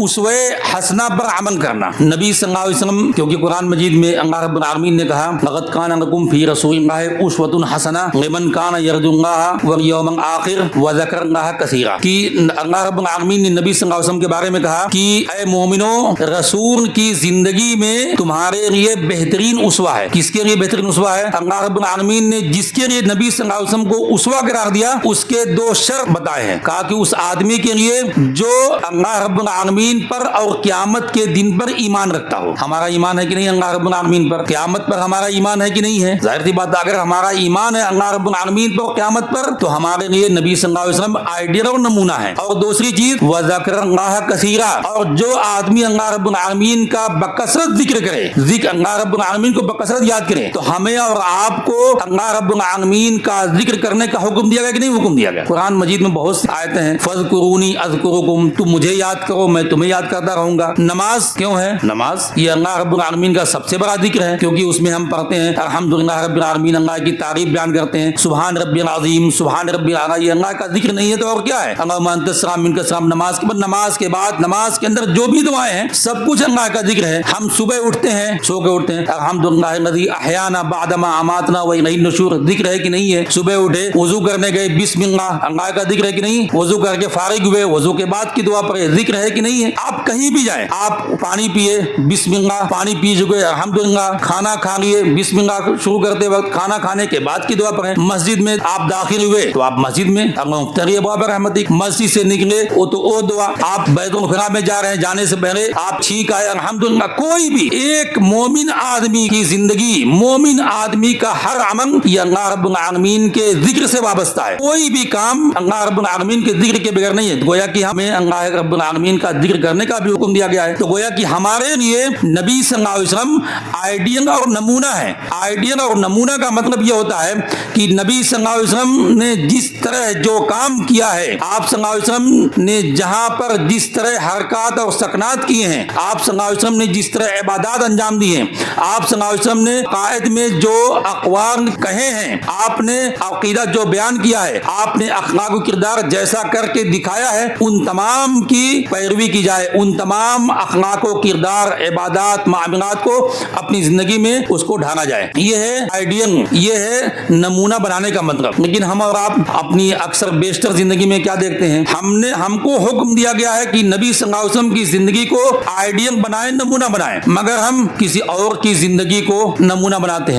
उसवे हसना पर अमल करना। नबी सल्लल्लाहु अलैहि वसल्लम, क्योंकि कुरान मजीद में अल्लाह रब्बुल आलमीन ने कहा लक़द कान लकुम फी रसूलिल्लाहि उस्वतुन हसना लिमन कान यरजुल्लाह वल यौमल आखिर व ज़करल्लाह कसीरा, कि अल्लाह रब्बुल आलमीन ने नबी सल्लल्लाहु अलैहि वसल्लम के बारे में कहा कि ऐ मोमिनो, रसूल की जिंदगी में तुम्हारे लिए बेहतरीन उसवा है। किसके लिए बेहतरीन उसवा है? अल्लाह रब्बुल आलमीन ने जिसके लिए नबी सल्लल्लाहु अलैहि वसल्लम को उसवा करार दिया, उसके दो शर्त बताए हैं। कहा कि उस आदमी के लिए जो अल्लाह रब्बुल आलमीन पर और क़यामत के दिन पर ईमान रखता हो। हमारा ईमान है कि नहीं अल्लाह रब्बुल आलमीन पर? क़यामत पर हमारा ईमान है कि नहीं है? जाहिर सी बात, अगर हमारा ईमान है अल्लाह रब्बुल आलमीन पर क़यामत पर, तो हमारे लिए नबी सल्लल्लाहु अलैहि वसल्लम आइडियल और नमूना है। और दूसरी चीज व ज़करल्लाह कसीरा, और जो आदमी अल्लाह रब्बुल आलमीन का बकसरत जिक्र करे, अल्लाह रब्बुल आलमीन को बकसरत याद करे, तो हमें और आपको अल्लाह रब्बुल आलमीन का जिक्र करने का हुक्म दिया गया कि नहीं हुक्म दिया गया? कुरान मजीद में बहुत सी आयतें हैं, फज़कुरूनी अज़कुरुकुम, तुम मुझे याद करो मैं तुम्हें याद करता रहूंगा। नमाज क्यों है? नमाज ये अल्लाह रब्बुल आलमीन का सबसे बड़ा जिक्र है, क्योंकि उसमें हम पढ़ते हैं अल्हम्दुलिल्लाह रब्बिल आलमीन, अल्लाह की तारीफ बयान करते हैं, सुभान रब्बिल अज़ीम, सुभान रब्बिल आला। ये अल्लाह का जिक्र नहीं है तो और क्या है? अल्लाहुम्मा अंतस सलाम मिनकस सलाम। नमाज के बाद नमाज के अंदर जो भी दुआएं हैं सब कुछ अल्लाह का जिक्र है। हम सुबह उठते हैं, सो के उठते हैं, अल्हम्दुलिल्लाह लज़ी अहयाना बअदमा अमातना व इलैहि नुशूर, जिक्र है कि नहीं है? सुबह उठे, वजू करने गए, बिस्मिल्लाह, अल्लाह का जिक्र है कि नहीं? वजू करके फारिग हुए, वजू के बाद की दुआ पढ़े, जिक्र है कि नहीं है? आप कहीं भी जाएं, आप पानी पिए, बिस्मिल्लाह, पानी पी चुके अल्हम्दुलिल्लाह, खाना खा लिए, बिस्मिल्लाह शुरू करते वक्त, खाना खाने के बाद की दुआ पढ़ें। मस्जिद में आप दाखिल हुए तो आप मस्जिद में मस्जिद से निकले वो दुआ। आप बैतुल खुला में जा रहे हैं, जाने से पहले आप छींक आए अल्हम्दुलिल्लाह। कोई भी एक मोमिन आदमी की जिंदगी, मोमिन आदमी का हर अमल ये अल्लाह रब्बुल आलमीन के जिक्र से वाबस्ता है। कोई भी काम अल्लाह रब्बुल आलमीन के जिक्र के बगैर नहीं है। गोया कि हमें अल्लाह रब्बुल आलमीन का जिक्र करने का भी हुक्म दिया गया है। तो गोया कि हमारे लिए नबी सल्लल्लाहु अलैहि वसल्लम आइडियल और नमूना है। आइडियल और नमूना का मतलब यह होता है कि नबी सल्लल्लाहु अलैहि वसल्लम ने जिस तरह जो काम किया है, आप सल्लल्लाहु अलैहि वसल्लम ने जहां पर जिस तरह हरकत और सकनात किए हैं, आप सल्लल्लाहु अलैहि वसल्लम ने जिस तरह इबादत अंजाम दी हैं, आप सल्लल्लाहु अलैहि वसल्लम ने कायद में जो अक़वाल कहे हैं, आपने अक़ीदा जो बयान किया है, आपने अखलाक व किरदार जैसा करके दिखाया है, उन तमाम की पैरवी की जाए, उन तमाम अखलाक व किरदार, इबादत, मामलात को अपनी जिंदगी में उसको ढाला जाए। ये है आइडियल, ये है नमूना बनाने का मतलब। लेकिन हम और आप अपनी अक्सर बेशतर जिंदगी में क्या देखते हैं? हमको हुक्म दिया गया है कि नबी सल्लल्लाहु अलैहि वसल्लम की जिंदगी को आइडियल बनाएं, नमूना बनाएं, मगर हम किसी और की जिंदगी को नमूना बनाते हैं।